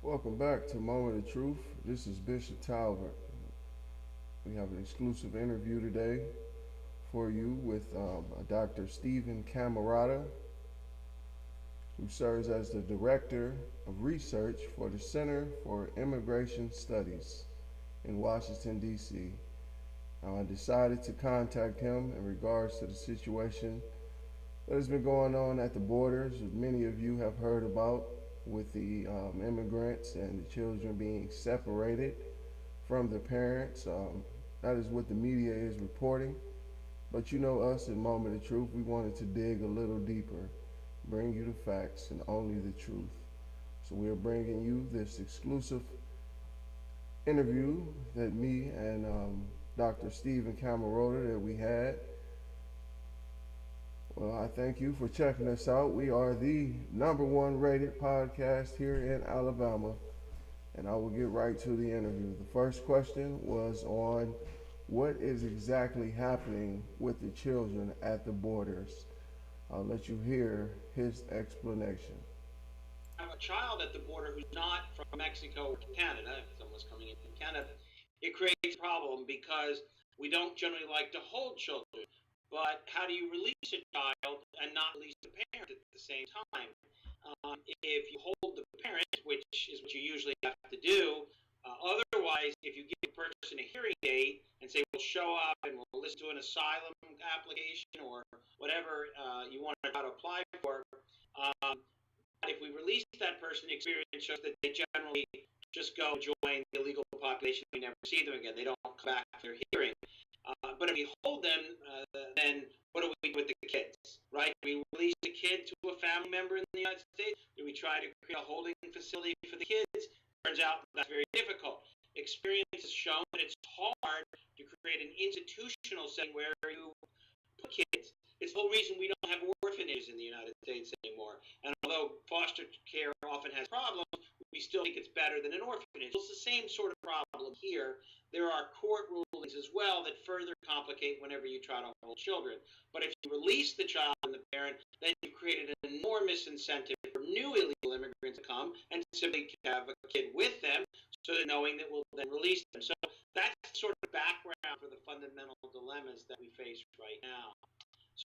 Welcome back to Moment of Truth. This is Bishop Talbot. We have an exclusive interview today for you with Dr. Stephen Camarata, who serves as the Director of Research for the Center for Immigration Studies in Washington, D.C. I decided to contact him in regards to the situation that has been going on at the borders, as many of you have heard about, with the immigrants and the children being separated from their parents. That is what the media is reporting. But you know us at Moment of Truth, we wanted to dig a little deeper, bring you the facts and only the truth. So we are bringing you this exclusive interview that me and Dr. Stephen Camarota that we had. Well, I thank you for checking us out. We are the #1 rated podcast here in Alabama, and I will get right to the interview. The first question was on what is exactly happening with the children at the borders. I'll let you hear his explanation. Have a child at the border who's not from Mexico or Canada, if someone's coming in from Canada, it creates a problem because we don't generally like to hold children. But how do you release a child and not release the parent at the same time? If you hold the parent, which is what you usually have to do, otherwise, if you give a person a hearing aid and say, we'll show up and we'll listen to an asylum application or whatever you want to apply for, if we release that person, the experience shows that they generally just go join the illegal population. We never see them again. They don't come back to their hearing. But if we hold them, then what do we do with the kids, right? Do we release the kid to a family member in the United States? Do we try to create a holding facility for the kids? Turns out that's very difficult. Experience has shown that it's hard to create an institutional setting where you put kids. It's the whole reason we don't have orphanages in the United States anymore. And although foster care often has problems, we still think it's better than an orphanage. It's the same sort of problem here. There are court rulings as well that further complicate whenever you try to hold children. But if you release the child and the parent, then you've created an enormous incentive for new illegal immigrants to come and simply have a kid with them, so that knowing that we'll then release them. So that's sort of background for the fundamental dilemmas that we face right now.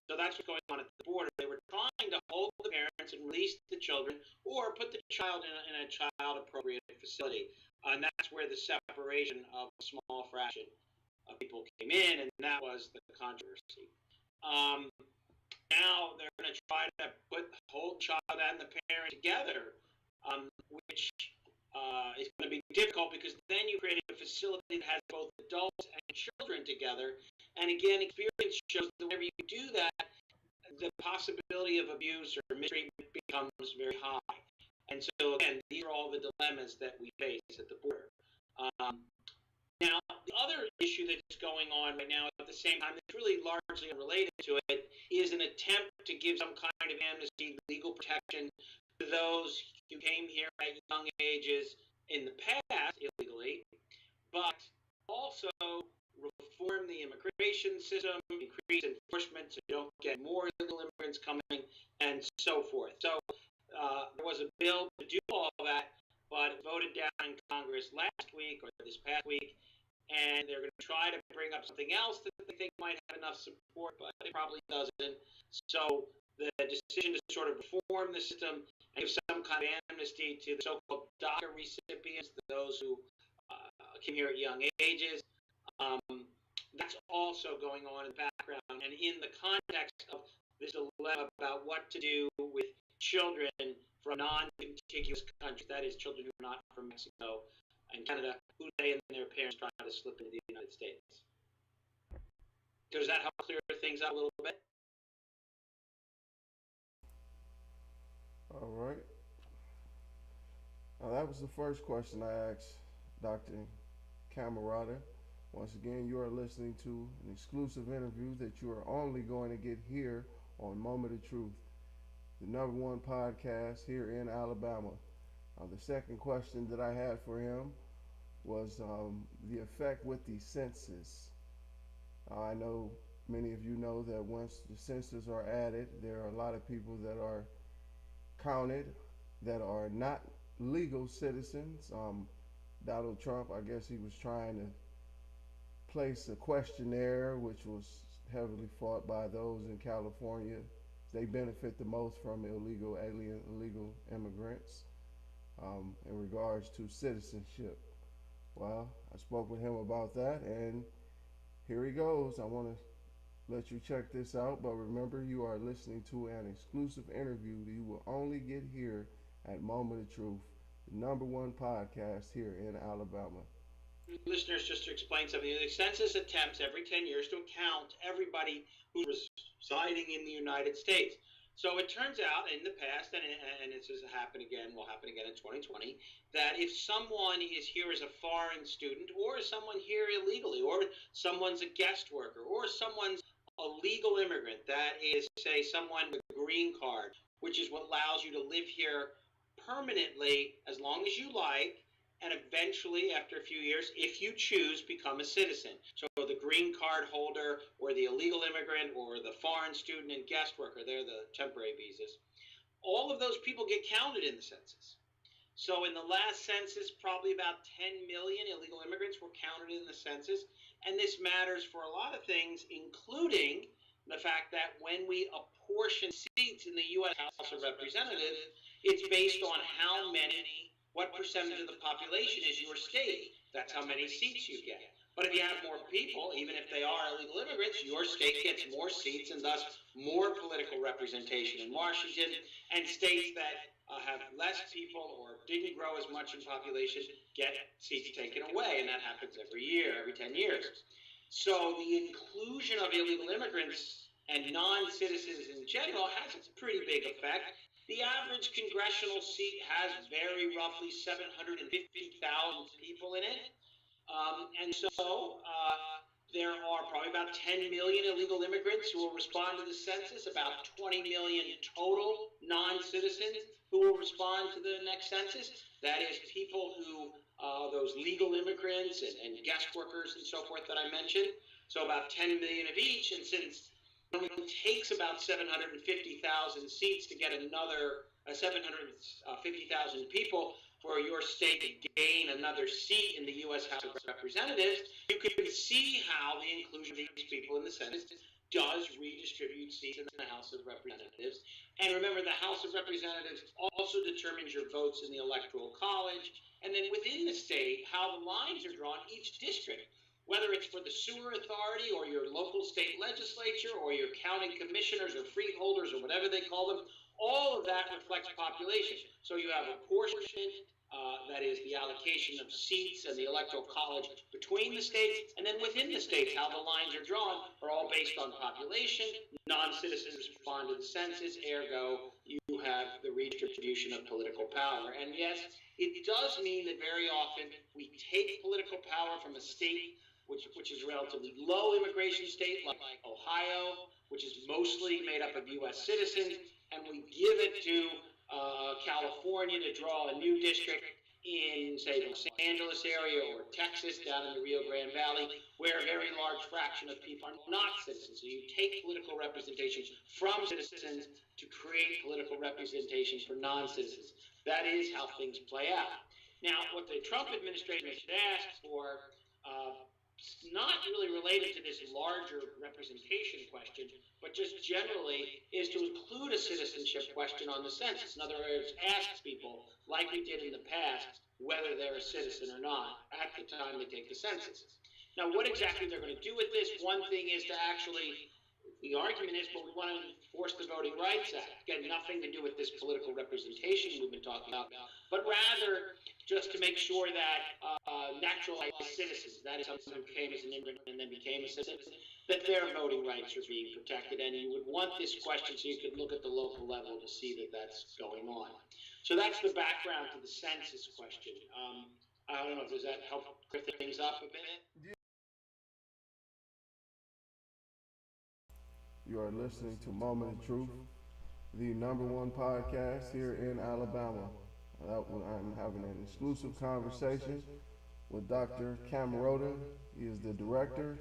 So that's what's going on at the border. They were trying to hold the parents and release the children, or put the child in a child-appropriate facility. And that's where the separation of a small fraction of people came in, and that was the controversy. Now they're going to try to hold child and the parent together, which is going to be difficult because then you create a facility that has both adults and children together. And again, experience shows that whenever you do that, the possibility of abuse or mistreatment becomes very high. And so, again, these are all the dilemmas that we face at the border. Now, the other issue that's going on right now at the same time, that's really largely unrelated to it, is an attempt to give some kind of amnesty, legal protection to those who came here at young ages in the past illegally, but also reform the immigration system, increase enforcement so you don't get more illegal immigrants coming, and so forth. So there was a bill to do all that, but it voted down in Congress last week or this past week, and they're going to try to bring up something else that they think might have enough support, but it probably doesn't. So the decision to sort of reform the system and give some kind of amnesty to the so-called DACA recipients, those who came here at young ages, that's also going on in the background. And in the context of this dilemma about what to do with children from non-contiguous countries, that is, children who are not from Mexico and Canada, who they and their parents trying to slip into the United States. Does that help clear things out a little bit? All right. Now, that was the first question I asked Dr. Camarata. Once again, you are listening to an exclusive interview that you are only going to get here on Moment of Truth, the #1 podcast here in Alabama. The second question that I had for him was the effect with the census. I know many of you know that once the census are added, there are a lot of people that are counted that are not legal citizens. Donald Trump, I guess he was trying to place a questionnaire which was heavily fought by those in California. They benefit the most from illegal immigrants in regards to citizenship. Well, I spoke with him about that, and here he goes. I want to let you check this out, but remember, you are listening to an exclusive interview that you will only get here at Moment of Truth, the #1 podcast here in Alabama. Listeners, just to explain something, the census attempts every 10 years to count everybody who's residing in the United States. So it turns out in the past, and this has happened again, will happen again in 2020, that if someone is here as a foreign student, or someone here illegally, or someone's a guest worker, or someone's a legal immigrant, that is, say, someone with a green card, which is what allows you to live here permanently as long as you like, and eventually, after a few years, if you choose, become a citizen. So the green card holder, or the illegal immigrant, or the foreign student and guest worker, they're the temporary visas. All of those people get counted in the census. So in the last census, probably about 10 million illegal immigrants were counted in the census. And this matters for a lot of things, including the fact that when we apportion seats in the U.S. House of Representatives, it's based on what percentage of the population is your state. That's how many seats you get. But if you have more people, even if they are illegal immigrants, your state gets more seats and thus more political representation in Washington. And states that have less people or didn't grow as much in population get seats taken away. And that happens every year, every 10 years. So the inclusion of illegal immigrants and non-citizens in general has a pretty big effect. The average congressional seat has very roughly 750,000 people in it. And so there are probably about 10 million illegal immigrants who will respond to the census, about 20 million total non-citizens who will respond to the next census. That is people who, those legal immigrants and guest workers and so forth that I mentioned. So about 10 million of each. And since it only takes about 750,000 seats to get another 750,000 people for your state to gain another seat in the U.S. House of Representatives, you can see how the inclusion of these people in the Senate does redistribute seats in the House of Representatives. And remember, the House of Representatives also determines your votes in the Electoral College, and then within the state, how the lines are drawn, each district. Whether it's for the sewer authority or your local state legislature or your county commissioners or freeholders or whatever they call them, all of that reflects population. So you have apportionment, that is the allocation of seats and the electoral college between the states, and then within the states, how the lines are drawn are all based on population. Non-citizens respond to the census, ergo, you have the redistribution of political power. And yes, it does mean that very often we take political power from a state which is a relatively low immigration state like Ohio, which is mostly made up of U.S. citizens, and we give it to California to draw a new district in, say, the Los Angeles area or Texas down in the Rio Grande Valley, where a very large fraction of people are not citizens. So you take political representation from citizens to create political representation for non-citizens. That is how things play out. Now, what the Trump administration has asked for, not really related to this larger representation question, but just generally is to include a citizenship question on the census. In other words, ask people, like we did in the past, whether they're a citizen or not at the time they take the census. Now, what exactly they're going to do with this, one thing is to actually, the argument is, well, we want to enforce the Voting Rights Act. Again, nothing to do with this political representation we've been talking about, but rather just to make sure that naturalized citizens, that is someone who came as an immigrant and then became a citizen, that their voting rights are being protected. And you would want this question so you could look at the local level to see that that's going on. So that's the background to the census question. I don't know, does that help clear things up a bit? You are listening to Moment of Truth, the #1 podcast here in Alabama. I'm having an exclusive conversation with Dr. Camerota. He is the Director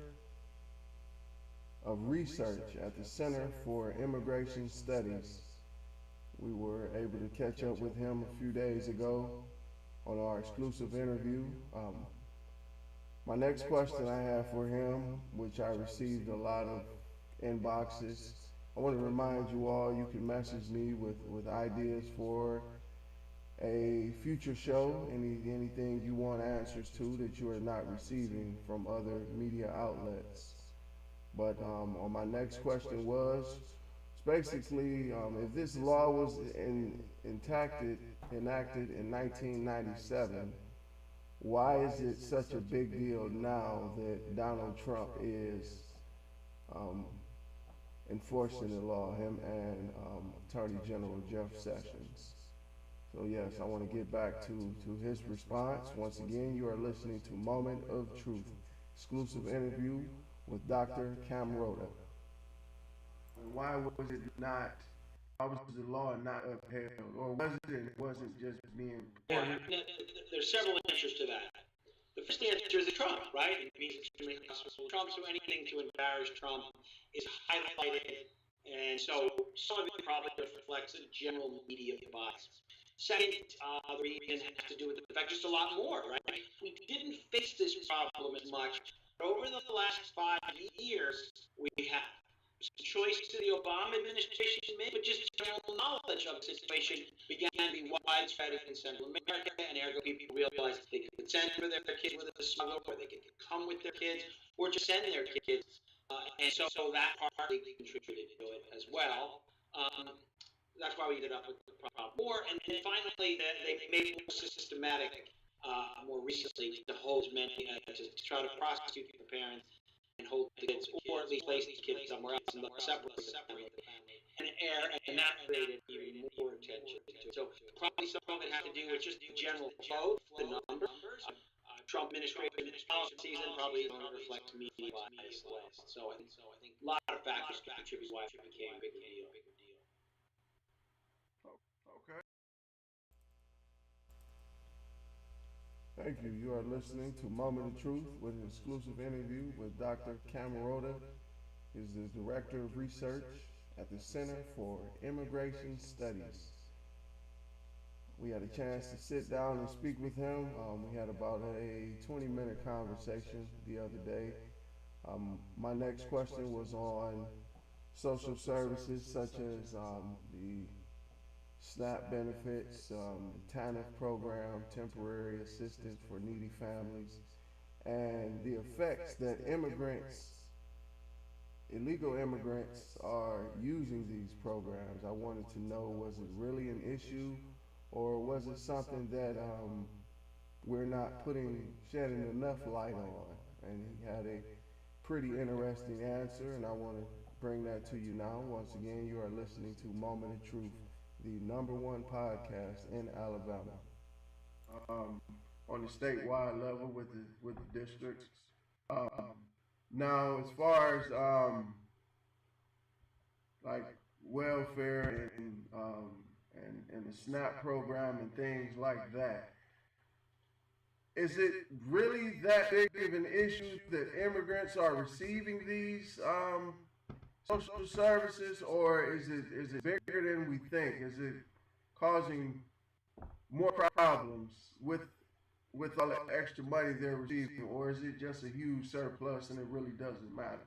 of Research at the Center for Immigration Studies. We were able to catch up with him a few days ago on our exclusive interview. My next question I have for him, which I received a lot of inboxes, I want to remind you all you can message me with ideas for a future show, anything you want answers to that you are not receiving from other media outlets. But on my next question was, it's basically, if this law was enacted in 1997, why is it such a big deal now that Donald Trump is um, enforcing the law, him and Attorney General Jeff Sessions? So yes, I want to get back to his response. Once again, you are listening to Moment of Truth, exclusive interview with Dr. Camerota. Why was it not? Why was the law not upheld, or was it? Wasn't just being? Yeah, there's several answers to that. The first answer is Trump, right? It means extremely possible Trump, so anything to embarrass Trump is highlighted, and so some of it probably reflects a general media bias. Second, the reason has to do with the fact just a lot more, right? We didn't face this problem as much, but over the last 5 years, we have. Choice to the Obama administration made, but just general knowledge of the situation began to be widespread in Central America, and ergo people realized they could send for their kids with a smuggler, or they could come with their kids, or just send their kids. And so that partly contributed to it as well. That's why we ended up with the problem more. And then finally, they made it more systematic more recently to hold as many, to try to prosecute the parents and hold the kids, or at least place the kids somewhere else and separate the family. And that created even more attention. So probably some of it had to do with just the general flow, the numbers, Trump administration policies, and probably reflects media bias. So I think a lot of factors contribute why it became a bigger deal. Okay. Thank you. You are listening to Moment of Truth with an exclusive interview with Dr. Camerota. He is the Director of Research at the Center for Immigration Studies. We had a chance to sit down and speak with him. We had about a 20-minute conversation the other day. My next question was on social services such as the SNAP benefits, TANF program, temporary assistance for needy families, and the effects that illegal immigrants are using these programs. I wanted to know, was it really an issue, or was it something that we're not shedding enough light on? And he had a pretty interesting answer, and I want to bring that to you now. Once again, you are listening to Moment of Truth, the #1 podcast in Alabama. On the statewide level with the districts. Now, as far as like welfare and the SNAP program and things like that, is it really that big of an issue that immigrants are receiving these social services, or is it bigger than we think? Is it causing more problems with all the extra money they're receiving, or is it just a huge surplus and it really doesn't matter?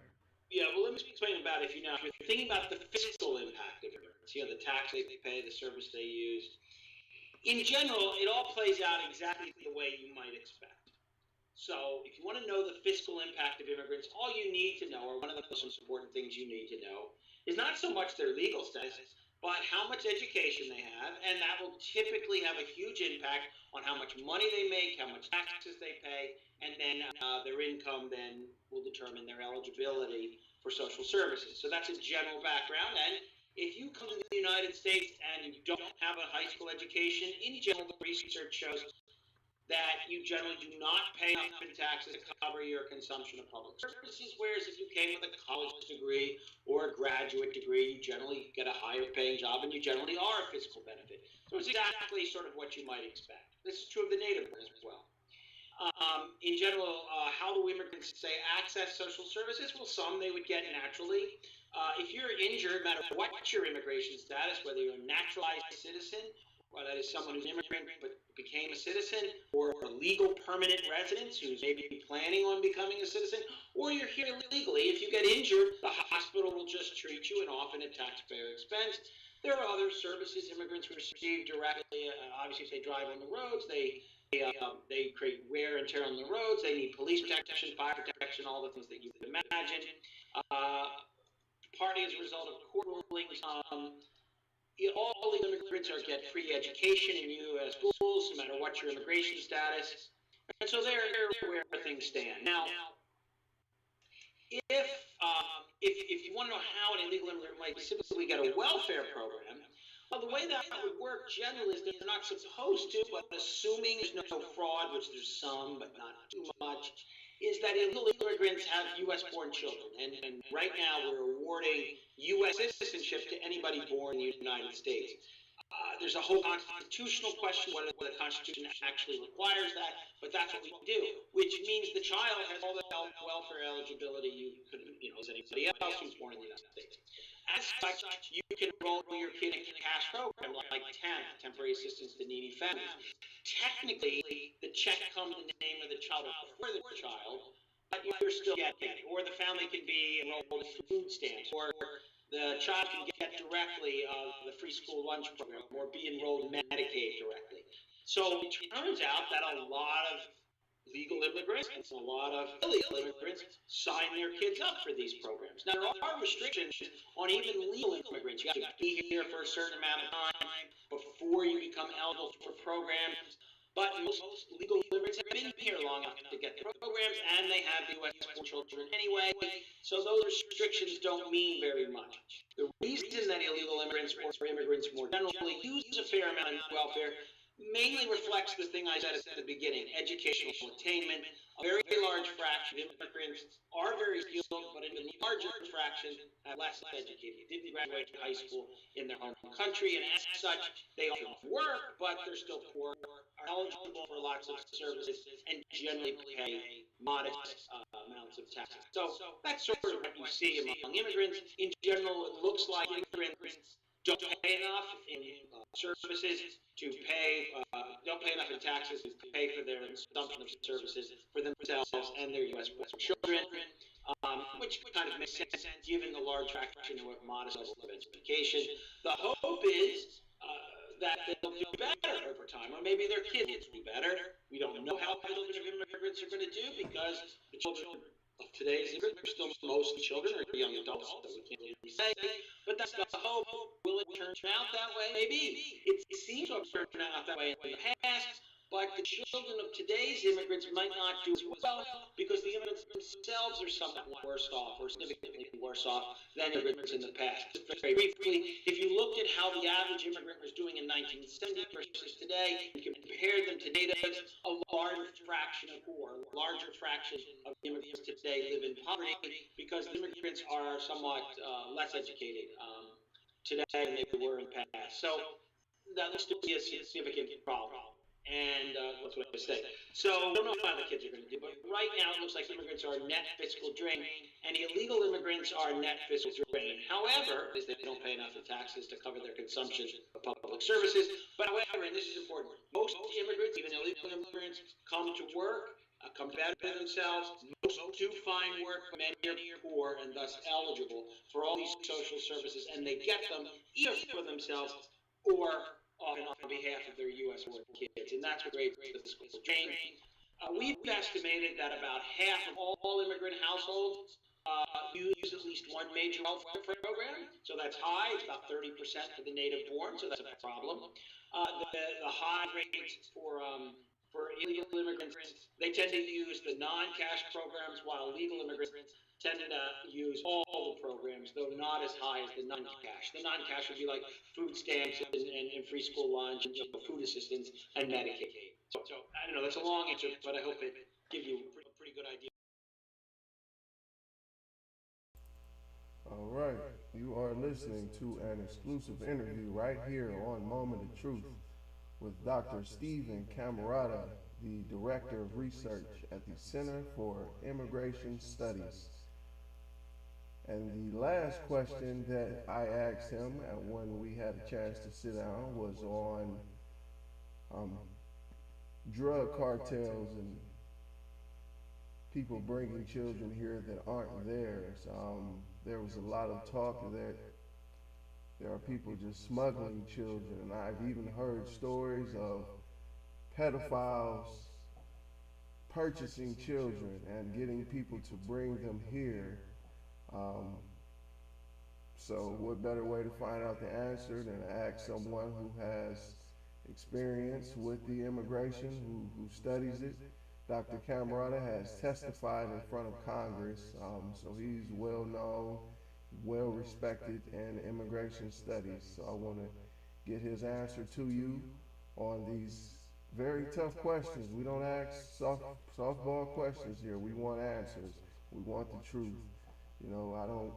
Yeah, well, let me explain about it. If you're thinking about the fiscal impact of immigrants, the tax they pay, the service they use, in general, it all plays out exactly the way you might expect. So if you want to know the fiscal impact of immigrants, all you need to know, or one of the most important things you need to know, is not so much their legal status, but how much education they have, and that will typically have a huge impact on how much money they make, how much taxes they pay, and then their income then will determine their eligibility for social services. So that's a general background, and if you come to the United States and you don't have a high school education, in general, the research shows that you generally do not pay enough in taxes to cover your consumption of public services, whereas if you came with a college degree or a graduate degree, you generally get a higher paying job and you generally are a fiscal benefit. So it's exactly sort of what you might expect. This is true of the native as well. In general, how do immigrants say access social services? Well, some they would get naturally If you're injured, no matter what your immigration status, whether you're a naturalized citizen, or that is someone who's an immigrant but became a citizen, or a legal permanent resident who's maybe planning on becoming a citizen, or you're here illegally, if you get injured, the hospital will just treat you, and often at taxpayer expense. There are other services immigrants receive directly. Obviously, if they drive on the roads, they create wear and tear on the roads. They need police protection, fire protection, all the things that you could imagine. Partly as a result of court rulings, all immigrants get free education in U.S. schools, no matter what your immigration status. And so they're where things stand. Now, if you want to know how an illegal immigrant might typically get a welfare program, well, the way that would work generally is they're not supposed to, but assuming there's no fraud, which there's some, but not too much, is that illegal immigrants have U.S.-born children. And right now we're awarding U.S. citizenship to anybody born in the United States. There's a whole constitutional question whether the Constitution actually requires that, but that's what we do, which means the child has all the health welfare eligibility you could, as anybody else who's born in the United States. As such, you can enroll your kid in a cash program like TANF, Temporary Assistance to Needy Families. Technically, the check comes in the name of the child or for the child, but you're still getting it. Or the family can be enrolled in food stamps, or the child can get directly the free school lunch program, or be enrolled in Medicaid directly. So it turns out that a lot of legal immigrants and a lot of illegal immigrants sign their kids up for these programs. Now, there are restrictions on even legal immigrants. You have to be here for a certain amount of time before you become eligible for programs. But most legal immigrants have been here long enough to get the programs, and they have U.S. children anyway, so those restrictions don't mean very much. The reason that illegal immigrants or immigrants more generally use a fair amount of welfare mainly reflects the thing I said at the beginning, educational attainment. A very large fraction of immigrants are very skilled, but an even larger fraction are less educated. They didn't graduate high school in their home country, and as such, they often work, but they're still poor, are eligible for lots of services, and generally pay modest amounts of taxes. So that's sort of what you see among immigrants. In general, it looks like immigrants don't pay enough in services to pay, don't pay enough in taxes to pay for their consumption of services for themselves and their U.S. children, which kind of makes sense given the large fraction who have modest level of education. The hope is that they'll do better over time, or maybe their kids will do better. We don't know how children of immigrants are going to do because the children of today's immigrants are still mostly children or young adults, so we can't really say. But that's the hope. Will it turn out that way? Maybe. It seems to have turned out that way in the past, but the children of today's immigrants might not do as well because the immigrants themselves are somewhat worse off, or significantly worse off than immigrants in the past. Just very briefly, if you looked at how the average immigrant was doing in 1970 versus today, and compared them to natives, a large fraction of poor, a larger fraction of immigrants today live in poverty because immigrants are somewhat less educated today than they were in the past. So that looks to be a significant problem. And that's what I say. So I don't know how the kids are going to do, but right now it looks like immigrants are net fiscal drain, and illegal immigrants are net fiscal drain. However, is they don't pay enough in taxes to cover their consumption of public services. But however, and this is important, most immigrants, even illegal immigrants, come to work, come better to themselves. Most do find work, but many are poor and thus eligible for all these social services, and they get them either for themselves or often on behalf of their U.S. born kids, and that's what creates the fiscal drain. We've estimated that about half of all immigrant households use at least one major welfare program, so that's high. It's about 30% for the native born, so that's a problem. The high rates for illegal immigrants, they tend to use the non-cash programs, while legal immigrants tend to use all the programs, though not as high as the non-cash. The non-cash would be like food stamps and free school lunch and food assistance and Medicaid. So I don't know, that's a long answer, but I hope it gives you a pretty good idea. All right, you are listening to an exclusive interview right here on Moment of Truth with Dr. Stephen Camarata, the Director of Research at the Center for Immigration Studies. And the last question that I asked him when we had a chance to sit down was on um, drug cartels and people bringing children here that aren't theirs. There was a lot of talk that there are people just smuggling children, and I've even heard stories of pedophiles purchasing children and getting people to bring them here. Um, so, what better way to find out the answer than to ask someone who has experience with the immigration, who studies it? Dr. Camarada has testified in front of Congress, so he's well known, well respected in immigration studies. So I want to get his answer to you on these very tough questions. We don't ask softball questions here. We want answers. We want the truth. You know,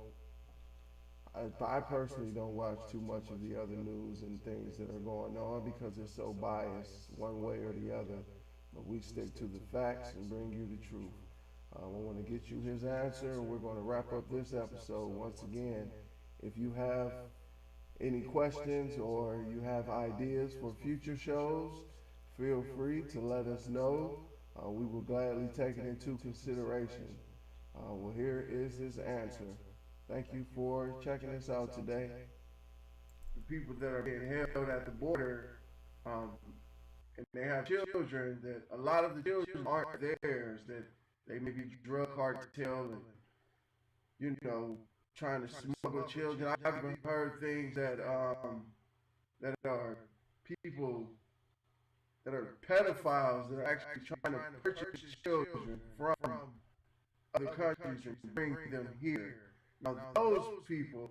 I personally don't watch too much of the other news and things that are going on because it's so biased one way or the other. But we stick to the facts and bring you the truth. I want to get you his answer, and we're going to wrap up this episode. Once again, if you have any questions or you have ideas for future shows, feel free to let us know. We will gladly take it into consideration. Well, here is his answer. Thank you for checking us out today. The people that are being held at the border, and they have children that a lot of the children aren't theirs, that they may be drug cartel and, you know, trying to smuggle children. I've even heard things that that are people that are pedophiles that are actually trying to purchase children from other countries and bring them here. Now, those people,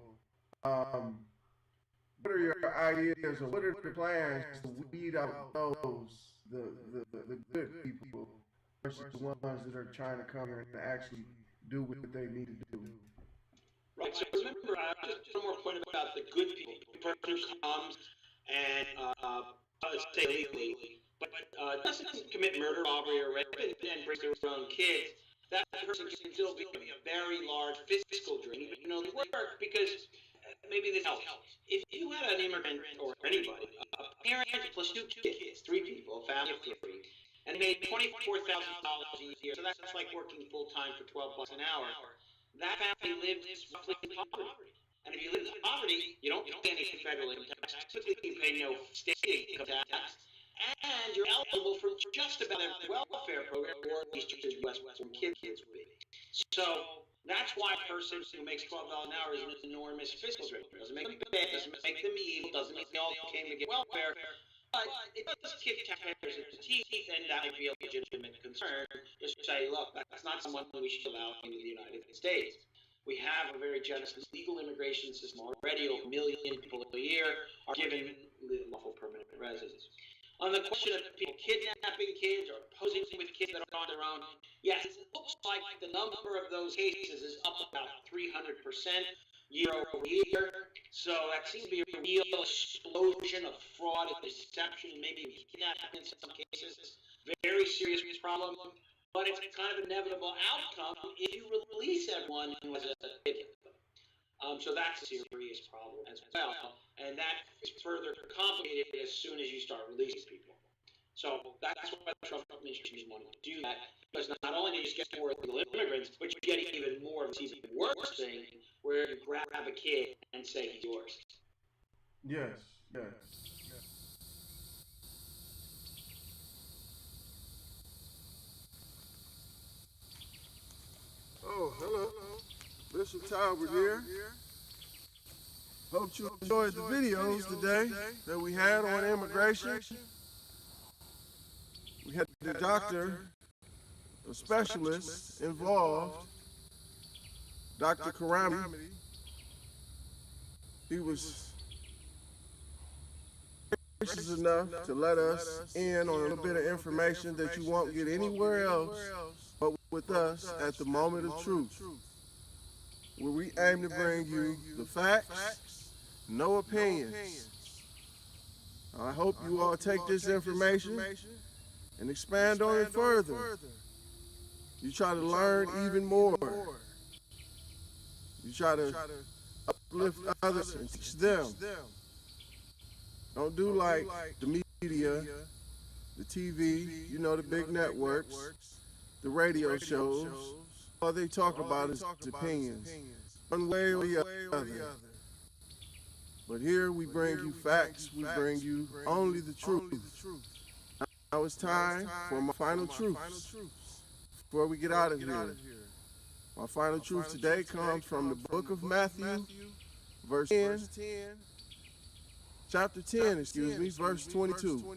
what are your ideas or what are the plans to weed out the good people versus the ones that are trying to come here and actually do what they need to do? Right. So remember, just one more point about the good people. The person who comes and let's say illegally, but doesn't commit murder, robbery, or rape, and brings their own kids. That person can still be a very large fiscal drain. You know, the work because maybe this helps. If you had an immigrant or anybody, a parent plus two kids, three people, a family of three, and made $24,000 a year, so that's like working full time for $12 an hour. That family lives roughly in poverty. And if you live in poverty, you don't pay any federal income tax. Typically, you pay no state income tax. And you're eligible for just about every welfare program, or at least your U.S. Western kids would be. So that's why a person who makes $12 an hour is an enormous fiscal drain. It doesn't make them bad, doesn't make them evil, doesn't mean they all came to get welfare, but it does kick taxpayers in the teeth, and that might be a legitimate concern. Just to say, look, that's not someone we should allow into the United States. We have a very generous legal immigration system already. Over 1 million people a year are given lawful permanent residence. On the question of people kidnapping kids or posing with kids that are on their own, yes, it looks like the number of those cases is up about 300% year over year. So that seems to be a real explosion of fraud and deception, maybe kidnapping in some cases. Very serious problem. But it's kind of an inevitable outcome if you release everyone who has a kid. So that's a serious problem as well. And that is further complicated as soon as you start releasing people. So that's why the Trump administration wanted to do that. Because not only do you get more illegal immigrants, but you get even more of this even worse thing where you grab a kid and say he's yours. Yes, yes. Oh, hello. Bishop Talbert here. Hope you enjoyed the videos today that we had on immigration. We had the doctor, a specialist involved, Dr. Karami. He was gracious enough to let us in on a little bit of information that you won't get anywhere else but with us at the Moment of Truth, where we aim to bring you the facts, no opinions. I hope you all take this information and expand on it further. You try to learn even more. You try to uplift others and teach them. Don't do like the media, the TV, the big networks, the radio shows. All they talk about is opinions, one way or the other. But here we bring you facts, we bring you only the truth. Now it's time for my final truths before we get out of here. My final truth today comes from the book of Matthew, chapter 10, verse 22.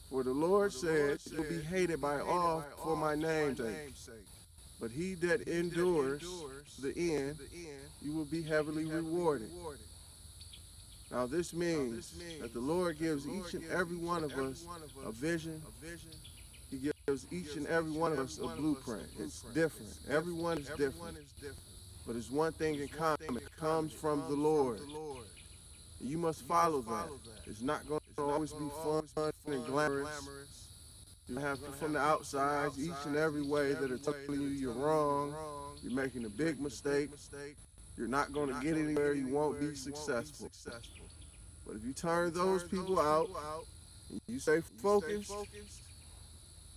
For the Lord said, "You will be hated by all for my name's sake, but he that endures to the end, you will be heavily rewarded." Now this means that the Lord gives each and every one of us a vision. He gives each and every one of us a blueprint. It's different. Everyone is different. But there's one thing in common. It comes from the Lord. You must follow that. It's not going to always be fun and glamorous. You have people from the outside, each and every way, that are telling you you're wrong, you're making a big mistake, you're not going to get anywhere, you won't be successful. But if you turn those people out, and you stay focused,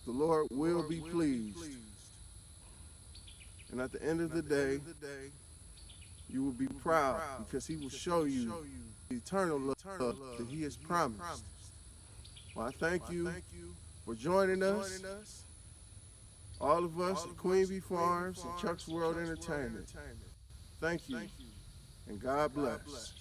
the Lord will be pleased. And at the end of the day, you will be proud because he will show you the eternal love that he has promised. Well, I thank you for joining us, all of us at Queen Bee Farms and Chuck's World Entertainment. Thank you, and God bless.